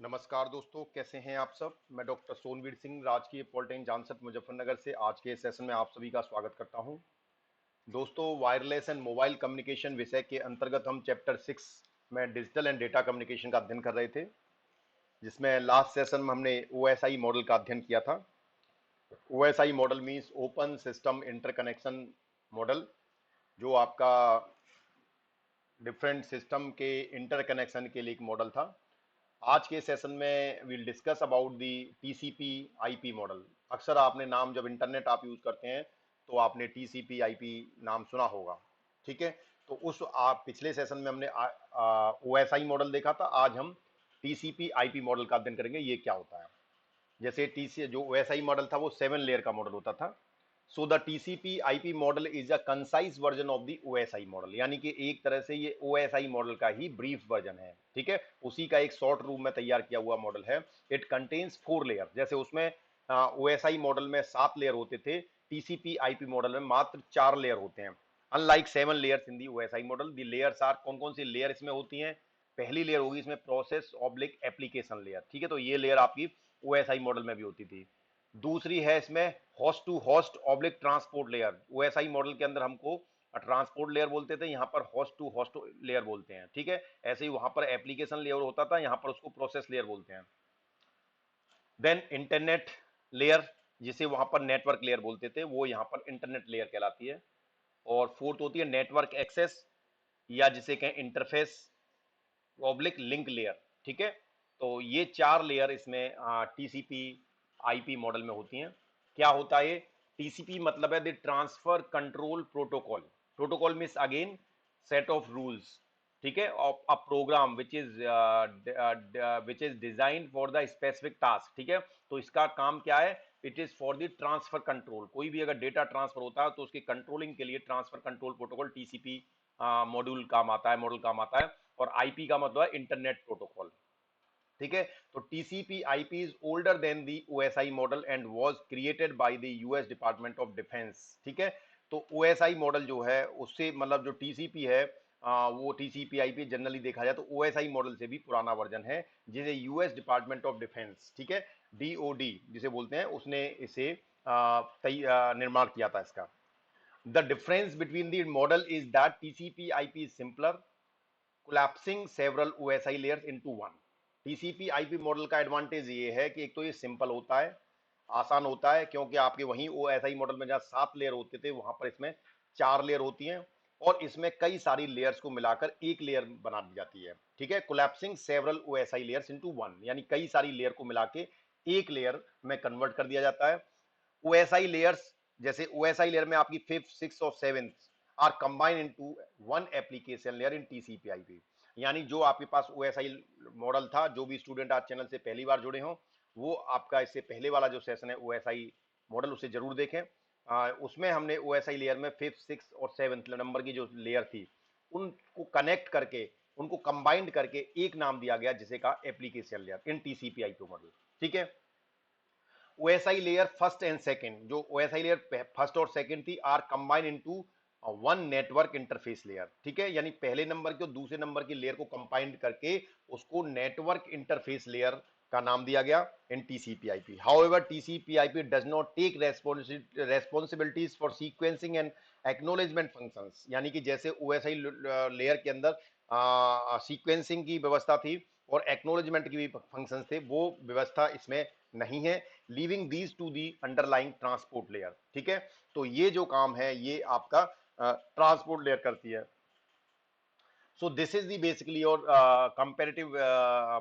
नमस्कार दोस्तों, कैसे हैं आप सब। मैं डॉक्टर सोनवीर सिंह, राजकीय पॉलिटेक्निक जानसठ मुजफ्फरनगर से आज के सेशन में आप सभी का स्वागत करता हूं। दोस्तों, वायरलेस एंड मोबाइल कम्युनिकेशन विषय के अंतर्गत हम चैप्टर 6 में डिजिटल एंड डेटा कम्युनिकेशन का अध्ययन कर रहे थे, जिसमें लास्ट सेशन में हमने ओएसआई मॉडल का अध्ययन किया था। OSI model means open system interconnection model, जो आपका डिफरेंट सिस्टम के इंटरकनेक्शन के लिए एक मॉडल था। आज के सेशन में will discuss about the TCP IP model. अक्सर आपने नाम, जब इंटरनेट आप यूज करते हैं तो आपने टीसीपी आईपी नाम सुना होगा। ठीक है, तो उस आप पिछले सेशन में हमने ओएसआई मॉडल देखा था। आज हम टीसीपी आईपी मॉडल का अध्ययन करेंगे, ये क्या होता है। जैसे टीसी जो ओएसआई मॉडल था वो 7 लेयर का मॉडल होता था। So the TCP IP model is a concise version of the OSI model, यानी कि एक तरह से ये ओएसआई मॉडल का ही ब्रीफ वर्जन है। ठीक है, उसी का एक शॉर्ट रूप में तैयार किया हुआ मॉडल है। It contains 4 layer. जैसे उसमें ओएसआई मॉडल में 7 लेयर होते थे, टीसीपी आईपी मॉडल में मात्र 4 लेयर होते हैं। Unlike 7 layers in the OSI model, the layers are, कौन कौन सी लेयर इसमें होती हैं। पहली लेयर होगी इसमें प्रोसेस ऑब्लिक एप्लीकेशन लेयर। ठीक है, तो ये लेयर आपकी ओएसआई मॉडल में भी होती थी। दूसरी है इसमें host to host oblique transport layer. OSI model के अंदर हमको ट्रांसपोर्ट लेयर बोलते थे, यहाँ पर होस्ट टू होस्ट लेयर बोलते हैं। ठीक है, ऐसे ही वहां पर एप्लीकेशन लेयर होता था, यहाँ पर उसको प्रोसेस लेयर बोलते हैं। देन इंटरनेट लेयर, जिसे वहां पर नेटवर्क लेयर बोलते थे, वो यहाँ पर इंटरनेट लेयर कहलाती है। और फोर्थ होती है नेटवर्क एक्सेस, या जिसे कहें इंटरफेस ऑब्लिक लिंक लेयर। ठीक है, तो ये 4 लेयर इसमें टीसीपी आईपी मॉडल में होती हैं। क्या होता है ये टीसीपी? मतलब है the transfer control protocol. Protocol means again set of rules. ठीक है, of a program which is designed for the specific task. ठीक है, तो इसका काम क्या है? It is for the transfer control. कोई भी अगर डेटा ट्रांसफर होता है तो उसकी कंट्रोलिंग के लिए transfer control protocol TCP module काम आता है, मॉडल काम आता है। और आईपी का मतलब है इंटरनेट प्रोटोकॉल। ठीक है, तो TCP IP is older than the OSI model and was created by the US department of defence. ठीक है, तो ओएसआई मॉडल जो है उससे, मतलब जो टीसीपी है, वो टीसीपी आईपी जनरली देखा जाए तो ओएसआई मॉडल से भी पुराना वर्जन है, जिसे यूएस डिपार्टमेंट ऑफ डिफेंस, ठीक है, डीओडी जिसे बोलते हैं, उसने इसे निर्माण किया था इसका। The difference between the model is that TCP IP is simpler, collapsing several OSI layers into one। TCP IP model का एडवांटेज ये है कि एक तो ये सिंपल होता है, आसान होता है, क्योंकि आपके वहीं ओएसआई मॉडल में जहां 7 लेयर होते थे वहां पर इसमें 4 लेयर होती हैं, और इसमें कई सारी लेयर्स को मिलाकर एक लेयर बना दी जाती है। ठीक है, collapsing several OSI layers into one, यानी कई सारी लेयर को मिला के एक लेयर में कन्वर्ट कर दिया जाता है। ओएसआई लेयर्स, जैसे ओएसआई लेयर में आपकी फिफ्थ, सिक्स और seventh are combine into one application layer in TCP IP. यानी जो आपके पास ओएसआई मॉडल था, जो भी स्टूडेंट आज चैनल से पहली बार जुड़े हों, वो आपका इससे पहले वाला जो सेशन है ओएसआई मॉडल, उसे जरूर देखें। उसमें हमने ओएसआई लेयर में फिफ्थ, सिक्स और सेवेंथ नंबर की जो लेयर थी, उनको कनेक्ट करके, उनको कंबाइंड करके एक नाम दिया गया, जिसे कहा application layer in TCP IP model. ठीक है, OSI layer first and second, जो ओएसआई लेयर फर्स्ट और सेकंड थी, are combine into one network interface layer. ठीक है, यानी पहले नंबर की और दूसरे नंबर की लेयर को कंबाइंड करके उसको नेटवर्क इंटरफेस लेयर का नाम दिया गया इन TCP IP. However TCP IP does not take responsibilities for sequencing and acknowledgement functions, यानी कि जैसे ओएसआई लेयर के अंदर सीक्वेंसिंग की व्यवस्था थी और एक्नोलेजमेंट की भी फंक्शंस थे, वो व्यवस्था इसमें नहीं है, leaving these to the underlying transport layer. ठीक है, तो ये जो काम है ये आपका ट्रांसपोर्ट लेयर करती है। So this is the basically और comparative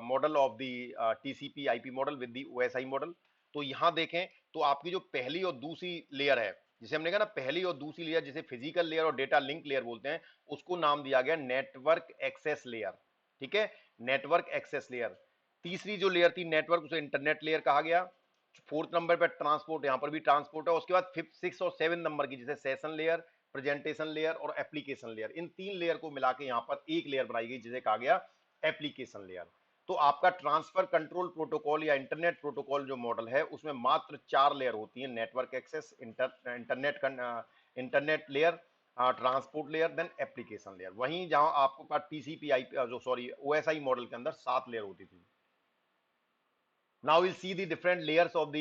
model of the TCP IP model with the OSI model. तो यहां देखें तो आपकी जो पहली और दूसरी लेयर है, जिसे हमने कहा ना पहली और दूसरी लेयर, जिसे फिजिकल लेयर और डेटा लिंक लेयर बोलते हैं, उसको नाम दिया गया नेटवर्क एक्सेस लेयर। ठीक है, नेटवर्क एक्सेस लेयर। तीसरी जो लेयर थी नेटवर्क, उसे इंटरनेट लेयर कहा गया। फोर्थ नंबर पर ट्रांसपोर्ट, यहां पर भी ट्रांसपोर्ट है। उसके बाद फिफ्थ, सिक्स और सेवन नंबर की, जैसे सेशन लेयर, प्रेजेंटेशन लेयर और एप्लीकेशन लेयर, इन 3 लेयर को मिला के यहां पर एक लेयर बनाई गई, जिसे कहा गया एप्लीकेशन लेयर। तो आपका ट्रांसफर कंट्रोल प्रोटोकॉल या इंटरनेट प्रोटोकॉल जो मॉडल है, उसमें मात्र 4 लेयर होती है, network access, internet layer, transport layer, then application layer. वहीं जहां आपको पास टीसीपी आई जो सॉरी ओएसआई मॉडल के अंदर 7 लेयर होती थी। Now will see the different layers of the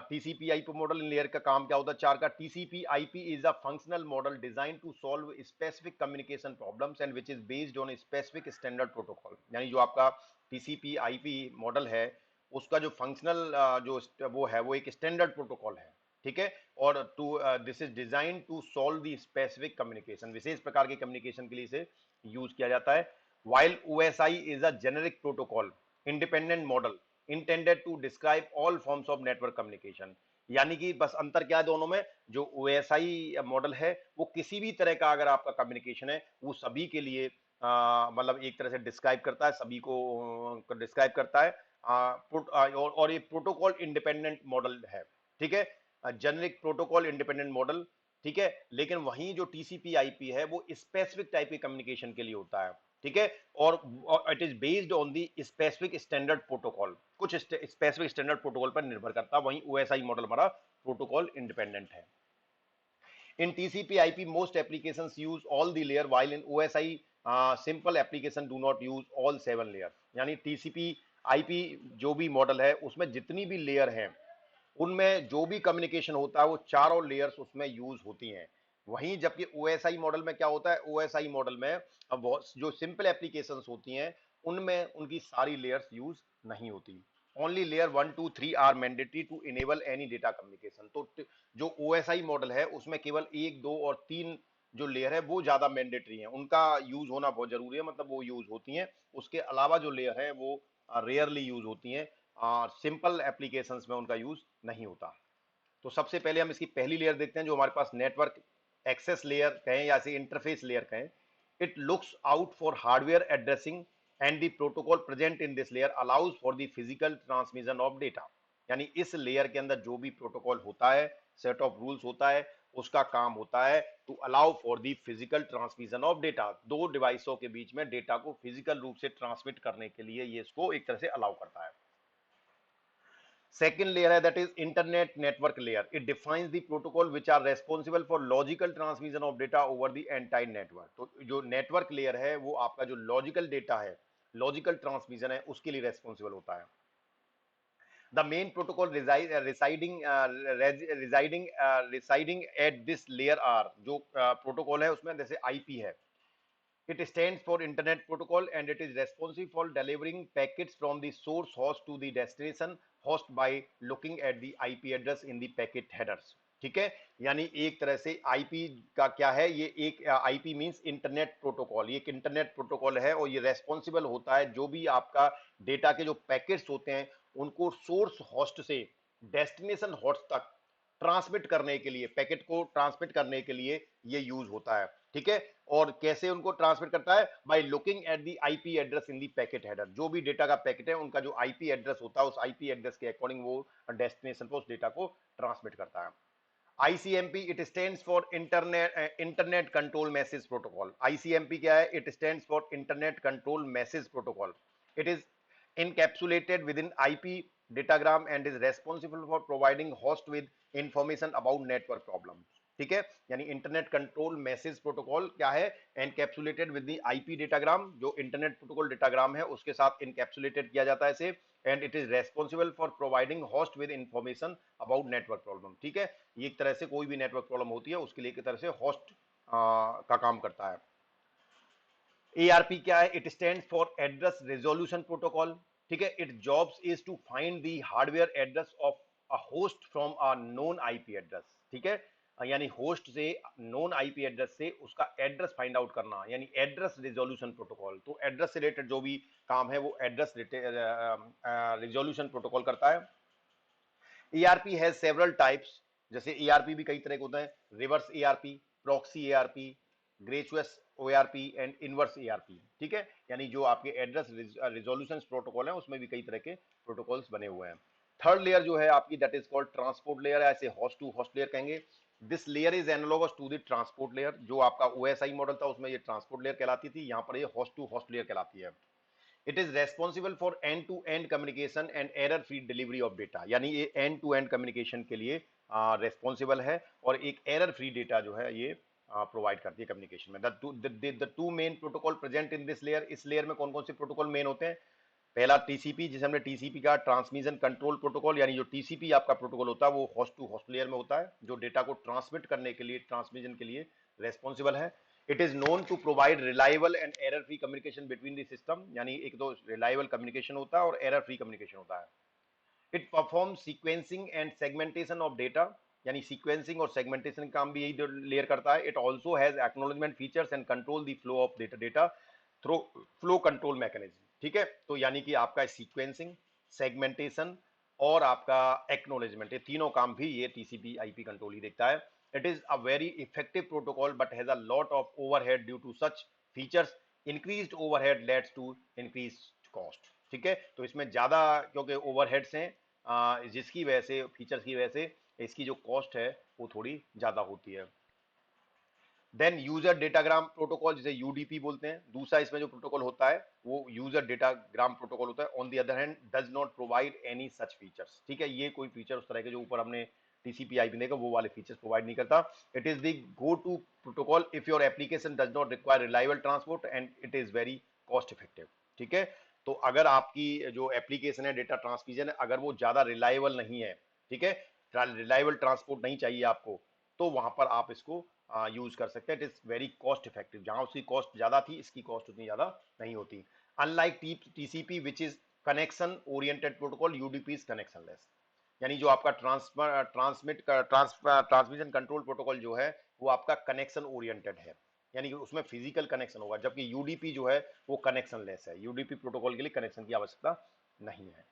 TCP IP model. इन लेयर का काम क्या होता है? चार का TCP IP is a functional model design to solve specific communication problems and which is based on specific standard protocol. यानी जो आपका टीसीपी आईपी मॉडल है उसका जो फंक्शनल जो वो है वो एक स्टैंडर्ड प्रोटोकॉल है, ठीक है। और two this is design to solve the specific communication, विशेष प्रकार के कम्युनिकेशन के लिए इसे यूज किया जाता है। while OSI is a generic protocol independent model intended to describe all forms of network communication। यानी कि बस अंतर क्या है दोनों में? जो OSI मॉडल है वो किसी भी तरह का अगर आपका कम्युनिकेशन है वो सभी के लिए मतलब एक तरह से डिस्क्राइब करता है, सभी को डिस्क्राइब करता है। और ये प्रोटोकॉल इंडिपेंडेंट मॉडल है, ठीक है, जेनरिक प्रोटोकॉल इंडिपेंडेंट मॉडल, ठीक है। लेकिन वहीं जो टीसीपी आईपी है वो स्पेसिफिक टाइप के कम्युनिकेशन के लिए होता है, ठीक है। और it is based on the specific standard protocol, कुछ स्पेसिफिक स्टैंडर्ड प्रोटोकॉल पर निर्भर करता है। वहीं ओएसआई मॉडल हमारा प्रोटोकॉल इंडिपेंडेंट है। In TCP/IP, most applications use all the layer, while in OSI, simple application do not use all 7 layers। यानी TCP/IP जो भी मॉडल है उसमें जितनी भी लेयर हैं उनमें जो भी कम्युनिकेशन होता है वो चारों लेयर्स उसमें यूज होती हैं। वहीं जबकि ओएसआई मॉडल में क्या होता है? ओएसआई मॉडल में अब जो सिंपल एप्लीकेशंस होती हैं उनमें उनकी सारी लेयर्स यूज नहीं होती। Only layer 1 2 3 are mandatory to enable any data communication. तो जो ओएसआई मॉडल है उसमें केवल 1 2 और 3 जो लेयर है वो ज्यादा मैंडेटरी है, उनका यूज होना बहुत जरूरी है, मतलब वो यूज होती हैं। उसके अलावा जो लेयर है वो रेयरली यूज होती हैं, सिंपल एप्लीकेशंस में उनका यूज नहीं होता। तो सबसे पहले हम इसकी पहली लेयर देखते हैं जो हमारे पास नेटवर्क एक्सेस लेयर कहें या इसे इंटरफेस लेयर कहें। It looks out for hardware addressing and the protocol present in this layer allows for the physical transmission of data. यानी इस लेयर के अंदर जो भी प्रोटोकॉल होता है, सेट ऑफ रूल्स होता है, उसका काम होता है to allow for the physical transmission of data. दो डिवाइसों के बीच में डेटा को फिजिकल रूप से ट्रांसमिट करने के लिए ये इसको एक तरह से अलाउ करता है। Second layer है that is internet network layer. It defines the protocol which are responsible for logical transmission of data over the entire network। तो जो नेटवर्क लेयर है वो आपका जो लॉजिकल डेटा है, लॉजिकल ट्रांसमिशन है उसके लिए रेस्पॉन्सिबल होता है। The main protocol residing at this layer are जो प्रोटोकॉल है उसमें जैसे आईपी है। It stands for Internet Protocol and it is responsible for delivering packets from the source host to the destination host by looking at the IP address in the packet headers। ठीक है, यानी एक तरह से IP का क्या है? ये एक आईपी मींस इंटरनेट प्रोटोकॉल, ये एक इंटरनेट प्रोटोकॉल है और ये रेस्पॉन्सिबल होता है जो भी आपका डेटा के जो पैकेट्स होते हैं उनको सोर्स होस्ट से डेस्टिनेशन होस्ट तक ट्रांसमिट करने के लिए, पैकेट को ट्रांसमिट करने के लिए ये यूज होता है, ठीक है। और कैसे उनको ट्रांसमिट करता है? By looking at the IP address in the packet header. जो भी डेटा का पैकेट है उनका जो आईपी एड्रेस होता है उस आईपी एड्रेस के अकॉर्डिंग वो डेस्टिनेशन पर उस डेटा को ट्रांसमिट करता है। ICMP it stands for internet control message protocol. ICMP क्या है? It stands for internet control message protocol. It is encapsulated within IP datagram and is responsible for providing host with information about network problems। ठीक है, यानी internet control message protocol क्या है? Encapsulated with the IP datagram, जो internet protocol datagram है उसके साथ encapsulated किया जाता है इसे। And it is responsible for providing host with information about network problem. ठीक है, ये एक तरह से कोई भी नेटवर्क प्रॉब्लम होती है उसके लिए एक तरह से होस्ट का काम करता है। ARP क्या है? It stand for address resolution protocol. ठीक है, it jobs is to find the hardware address of a host from a known IP address. ठीक है, यानी होस्ट से नोन आईपी एड्रेस से उसका एड्रेस फाइंड आउट करना, यानी एड्रेस रिजोल्यूशन प्रोटोकॉल। तो एड्रेस से रिलेटेड जो भी काम है वो एड्रेस रिजोल्यूशन प्रोटोकॉल करता है। ERP हैज सेवरल टाइप्स, जैसे ERP भी कई तरह के होते हैं, reverse ERP, proxy ERP, gratuitous ORP and inverse ERP। ठीक है, यानी जो आपके एड्रेस रिजोल्यूशन प्रोटोकॉल है उसमें भी कई तरह के प्रोटोकॉल्स बने हुए हैं। थर्ड लेयर जो है आपकी that is called transport layer, ऐसे होस्ट टू होस्ट लेयर कहेंगे। This layer is analogous to the transport layer. जो आपका OSI मॉडल था उसमें ये ट्रांसपोर्ट लेयर कहलाती थी, यहाँ पर ये होस्ट टू होस्ट लेयर कहलाती है। It is responsible for end to end communication and error free delivery of data. यानी ये एंड टू एंड कम्युनिकेशन के लिए रेस्पॉन्सिबल है और एक एरर फ्री डेटा जो है ये प्रोवाइड करती है कम्युनिकेशन में। The two main protocol present in this layer. इस लेयर में कौन कौन से प्रोटोकॉल मेन होते हैं? पहला टीसीपी, जिसे हमने टीसीपी का ट्रांसमिशन कंट्रोल प्रोटोकॉल, यानी जो टीसीपी आपका प्रोटोकॉल होता है वो होस्ट टू होस्ट लेयर में होता है, जो डेटा को ट्रांसमिट करने के लिए, ट्रांसमिशन के लिए रेस्पॉन्सिबल है। It is known to provide reliable and error free communication between the system, यानी एक तो रिलायबल कम्युनिकेशन होता है और एरर फ्री कम्युनिकेशन होता है। It perform sequencing and segmentation of data, यानी सीक्वेंसिंग और सेगमेंटेशन काम भी यही लेयर करता है। It also has acknowledgement features and control the flow of data through flow control mechanism. ठीक है, तो यानी कि आपका सीक्वेंसिंग, सेगमेंटेशन और आपका एक्नॉलेजमेंट, ये तीनों काम भी ये टीसीपी आईपी कंट्रोल ही देखता है। It is a very effective protocol but has a lot of overhead due to such features. Increased overhead leads to increase cost. ठीक है, तो इसमें ज्यादा क्योंकि ओवरहेड्स हैं, जिसकी वजह से, फीचर्स की वजह से इसकी जो कॉस्ट है वो थोड़ी ज्यादा होती है। देन यूजर डेटाग्राम प्रोटोकॉल, जिसे यूडीपी बोलते हैं, दूसरा इसमें जो प्रोटोकॉल होता है वो यूजर डेटाग्राम प्रोटोकॉल होता है। On the other hand does not provide any such features. ठीक है, ये कोई फीचर उस तरह के जो ऊपर हमने टीसीपी आईपी देखा वो वाले फीचर्स प्रोवाइड नहीं करता। It is the go to protocol if your application does not require reliable transport and it is very cost effective. ठीक है, तो अगर आपकी जो एप्लीकेशन है, डेटा ट्रांसमिशन है, अगर वो ज्यादा रिलायबल नहीं है, ठीक है, रिलायबल ट्रांसपोर्ट नहीं चाहिए आपको, तो वहां पर आप इसको यूज कर सकते हैं। It is very cost effective, जहां उसकी कॉस्ट ज्यादा थी इसकी कॉस्ट उतनी ज्यादा नहीं होती। Unlike TCP which is connection oriented protocol, UDP is connection less. यानी जो आपका ट्रांसमिशन कंट्रोल प्रोटोकॉल जो है वो आपका कनेक्शन ओरिएंटेड है, यानी कि उसमें फिजिकल कनेक्शन होगा, जबकि यूडीपी जो है वो कनेक्शन लेस है। यूडीपी प्रोटोकॉल के लिए कनेक्शन की आवश्यकता नहीं है।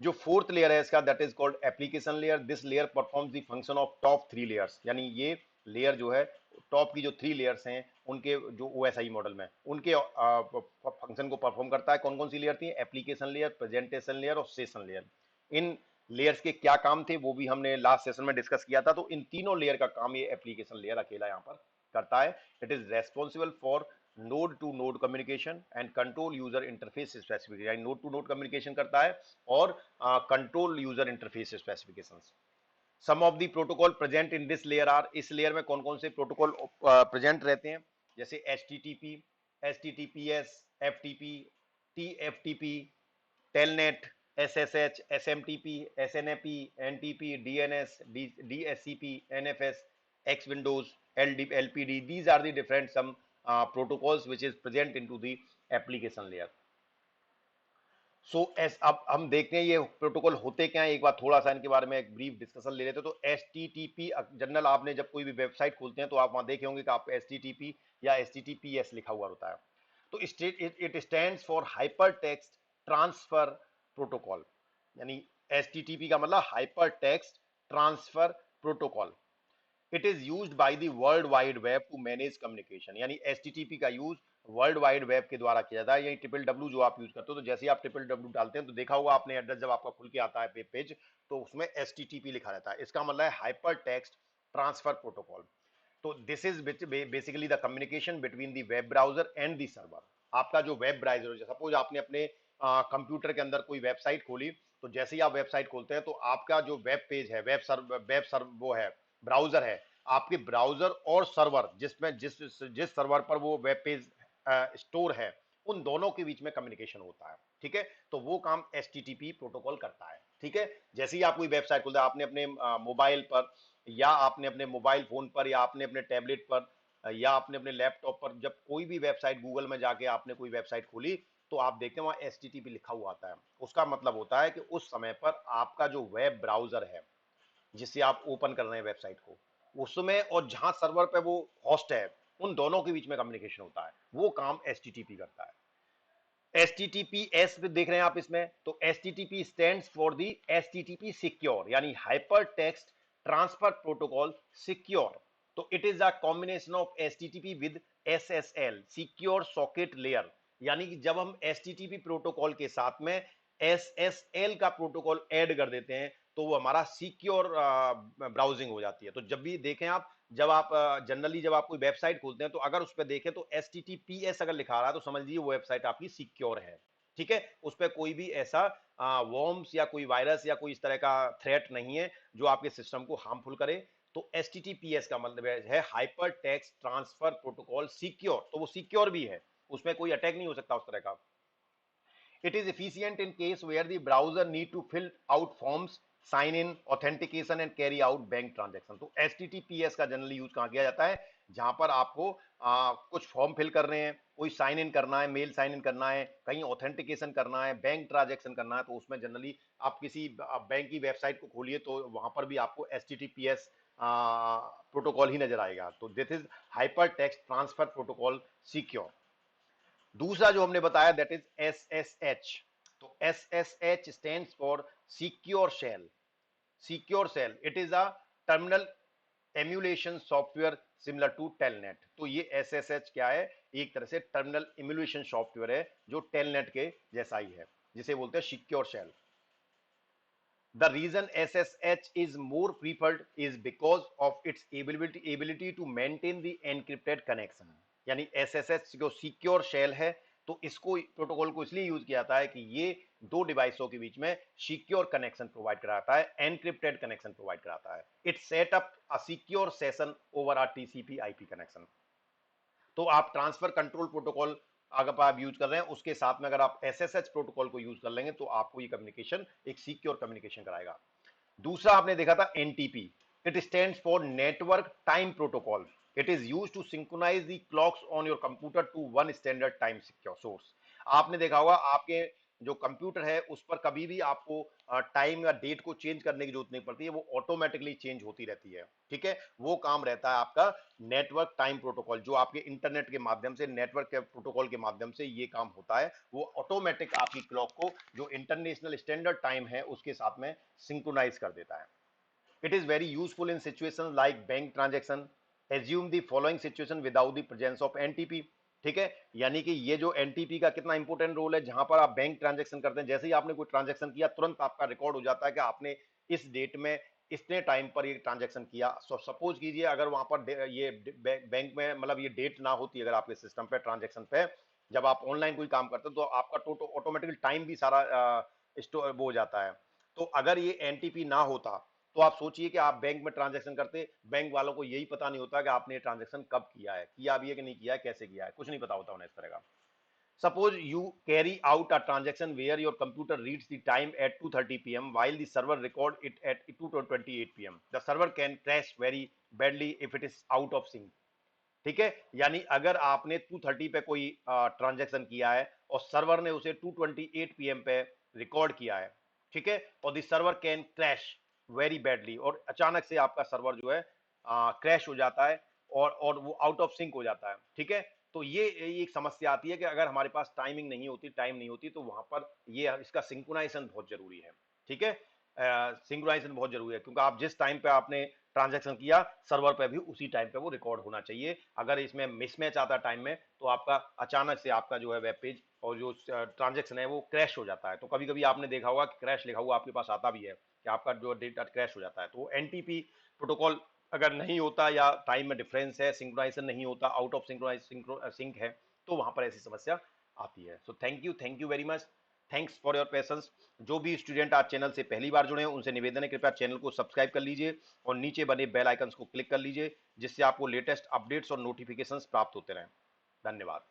जो फोर्थ लेयर है इसका, that is called application layer. This layer performs the function of top three layers, यानी ये लेयर जो है टॉप की जो थ्री लेयर्स हैं उनके, जो ओएसआई मॉडल में उनके फंक्शन को परफॉर्म करता है। कौन कौन सी लेयर थी? एप्लीकेशन लेयर, प्रेजेंटेशन लेयर और सेशन लेयर। इन लेयर्स के क्या काम थे वो भी हमने लास्ट सेशन में डिस्कस किया था। तो इन तीनों लेयर का काम ये एप्लीकेशन लेयर अकेला यहाँ पर करता है। It is responsible for node to node communication and control user interface specification, यानी नोड टू नोड कम्युनिकेशन करता है और control user interface specifications. Some of the protocol present in this layer are, इस लेयर में कौन कौन से प्रोटोकॉल प्रेजेंट रहते हैं? जैसे H T T P, H T T P S, F T P, T F T P, telnet, S S H, S M T P, S N A P, N T P, D N S, D S C P, N F S, X Windows, L P D. These are the different some protocols which is present in to the application layer. एस अब हम देखते हैं ये protocol होते क्या है, एक बार थोड़ा सा इनके बारे में एक ब्रीफ डिस्कशन ले लेते हैं। तो H T T P general, आपने जब कोई भी वेबसाइट खोलते हैं तो आप वहां देखे होंगे कि आप एच टी टी पी या H T T P S लिखा हुआ होता है। तो it stand for hyper text transfer protocol, यानी एच टी टी पी का मतलब hyper text transfer protocol. It is used by the world wide web two manage communication, यानी HTTP का यूज वर्ल्ड वाइड वेब के द्वारा किया जाता है। यही ट्रिपल डब्ल्यू जो आप यूज करते हो, तो जैसे ही आप ट्रिपल डब्ल्यू डालते हैं तो देखा होगा आपने एड्रेस जब आपका खुल के आता है वेब पेज, तो उसमें एचटीटीपी लिखा रहता है। इसका मतलब है हाइपर टेक्स्ट ट्रांसफर प्रोटोकॉल। तो this is basically the communication between the web browser and the server. आपका जो वेब ब्राउजर, सपोज आपने अपने कंप्यूटर के अंदर कोई वेबसाइट खोली, तो जैसे ही आप वेबसाइट खोलते हैं तो आपका जो वेब पेज है, वेब सर्व वो है, ब्राउजर है, आपके ब्राउजर और सर्वर, जिसमें जिस सर्वर पर वो वेब पेज स्टोर है, उन दोनों के बीच में कम्युनिकेशन होता है। ठीक है, तो वो काम एचटीटीपी प्रोटोकॉल करता है। ठीक है, जैसे ही आप कोई वेबसाइट खोलते हैं, आपने अपने मोबाइल पर या आपने अपने मोबाइल फोन पर या आपने अपने टैबलेट पर या आपने अपने लैपटॉप पर जब कोई भी वेबसाइट गूगल में जाके आपने कोई वेबसाइट खोली, तो आप देखते हैं वहां एचटीटीपी लिखा हुआ आता है। उसका मतलब होता है कि उस समय पर आपका जो वेब ब्राउजर है जिससे आप ओपन कर रहे हैं वेबसाइट को, उसमें और जहां सर्वर पे वो होस्ट है, उन दोनों के बीच में कम्युनिकेशन होता है, वो काम एचटीटीपी करता है। एचटीटीपीएस देख रहे हैं आप इसमें, तो HTTP stands for the HTTP secure, यानी hyper text transfer protocol secure. तो it is a combination of HTTP with SSL, secure socket layer. यानी कि जब हम एचटीटीपी प्रोटोकॉल के साथ में एसएसएल का प्रोटोकॉल ऐड कर देते हैं तो वो हमारा सिक्योर ब्राउजिंग हो जाती है। तो जब भी देखें आप, जब आप जनरली जब आप कोई वेबसाइट खोलते हैं तो अगर उस पर देखें तो HTTPS अगर लिखा रहा है तो समझ लीजिए वो वेबसाइट आपकी सिक्योर है। ठीक है, उस पर कोई भी ऐसा वॉर्म्स या कोई वायरस या कोई इस तरह का थ्रेट नहीं है जो आपके सिस्टम को हार्मफुल करे। तो HTTPS का मतलब है hyper text transfer protocol secure, तो वो सिक्योर भी है, उसमें कोई अटैक नहीं हो सकता उस तरह का। It is efficient in case where the browser need to fill out forms, sign in, authentication and carry out bank transaction. तो HTTPS का जनरली यूज कहाँ किया जाता है, जहां पर आपको कुछ फॉर्म फिल कर रहे हैं, कोई साइन इन करना है, मेल साइन इन करना है, कहीं ऑथेंटिकेशन करना है, बैंक ट्रांजेक्शन करना है, तो उसमें जनरली आप किसी बैंक की वेबसाइट को खोलिए तो वहां पर भी आपको HTTPS प्रोटोकॉल ही नजर आएगा। तो this is hyper text transfer protocol secure. दूसरा जो हमने बताया दैट इज SSH। तो SSH stands for secure shell. Secure shell it is a terminal emulation software similar to telnet. तो ये SSH क्या है, एक तरह से टर्मिनल एम्यूलेशन सॉफ्टवेयर है जो टेलनेट के जैसा ही है, जिसे बोलते हैं secure shell. The reason SSH is more preferred is because of its ability to maintain the encrypted connection। यानी SSH जो सिक्योर शेल है, तो इसको प्रोटोकॉल को इसलिए यूज किया जाता है कि ये दो डिवाइसों के बीच में सिक्योर कनेक्शन प्रोवाइड कराता है, एनक्रिप्टेड कनेक्शन प्रोवाइड कराता है। It set up a secure session over a TCP IP connection. तो आप ट्रांसफर कंट्रोल प्रोटोकॉल अगर आप यूज कर रहे हैं, उसके साथ में अगर आप SSH प्रोटोकॉल को यूज कर लेंगे तो आपको ये कम्युनिकेशन एक सिक्योर कम्युनिकेशन कराएगा। दूसरा आपने देखा था NTP। It stands for network time protocol. It is use to synchronize the clocks on your computer to one standard time secure source. आपने देखा होगा आपके जो कंप्यूटर है उस पर कभी भी आपको टाइम या डेट को चेंज करने की जरूरत नहीं पड़ती है, वो ऑटोमेटिकली चेंज होती रहती है। ठीक है, वो काम रहता है आपका नेटवर्क टाइम प्रोटोकॉल, जो आपके इंटरनेट के माध्यम से, नेटवर्क के प्रोटोकॉल के माध्यम से ये काम होता है। वो ऑटोमेटिक आपकी क्लॉक को जो इंटरनेशनल स्टैंडर्ड टाइम है उसके साथ में सिंक्रोनाइज कर देता है। It is very useful in situation like bank transaction. Assume the following situation without the presence of NTP। ठीक है, यानी कि ये जो NTP का कितना इंपॉर्टेंट रोल है, जहां पर आप बैंक ट्रांजेक्शन करते हैं, जैसे ही आपने कोई ट्रांजेक्शन किया तुरंत आपका रिकॉर्ड हो जाता है कि आपने इस डेट में इतने टाइम पर ये ट्रांजेक्शन किया। सपोज कीजिए अगर वहां पर ये बैंक में मतलब ये डेट ना होती, अगर आपके सिस्टम पे ट्रांजेक्शन पे जब आप ऑनलाइन कोई काम करते हो तो आपका ऑटोमेटिकली टाइम भी सारा स्टोर वो हो जाता है। तो अगर ये NTP ना होता तो आप सोचिए कि आप बैंक में ट्रांजैक्शन करते, बैंक वालों को यही पता नहीं होता कि आपने ट्रांजैक्शन कब किया भी है कि नहीं किया है, कैसे किया है, कुछ नहीं पता होता उन्हें इस तरह का। Suppose you carry out a transaction where your computer reads the time at 2:30 p.m. while the server record it at 2:28 p.m. The server can crash very badly if it is out of sync। ठीक है, यानी अगर आपने 2:30 पे कोई transaction किया है और सर्वर ने उसे 2:28 PM पे रिकॉर्ड किया है, ठीक है, और the server can crash very badly, और अचानक से आपका सर्वर जो है क्रैश हो जाता है और वो आउट ऑफ सिंक हो जाता है। ठीक है, तो ये एक समस्या आती है कि अगर हमारे पास टाइमिंग नहीं होती, टाइम नहीं होती, तो वहां पर ये इसका सिंक्रोनाइजेशन बहुत जरूरी है। ठीक है, सिंक्रोनाइजेशन बहुत जरूरी है क्योंकि आप जिस टाइम पे आपने ट्रांजैक्शन किया सर्वर पे भी उसी टाइम पे वो रिकॉर्ड होना चाहिए। अगर इसमें मिसमैच आता है टाइम में तो आपका अचानक से आपका जो है वेब पेज और जो ट्रांजैक्शन है वो क्रैश हो जाता है। तो कभी कभी आपने देखा होगा कि क्रैश लिखा हुआ आपके पास आता भी है कि आपका जो डेटा क्रैश हो जाता है। तो NTP प्रोटोकॉल अगर नहीं होता या टाइम में डिफरेंस है, सिंक्रोनाइजेशन नहीं होता, आउट ऑफ सिंक है, तो वहां पर ऐसी समस्या आती है। So thank you very much, thanks for your patience. जो भी स्टूडेंट आज चैनल से पहली बार जुड़े हैं उनसे निवेदन है कृपया चैनल को सब्सक्राइब कर लीजिए और नीचे बने बेल आइकन्स को क्लिक कर लीजिए, जिससे आपको लेटेस्ट अपडेट्स और नोटिफिकेशंस प्राप्त होते रहें। धन्यवाद।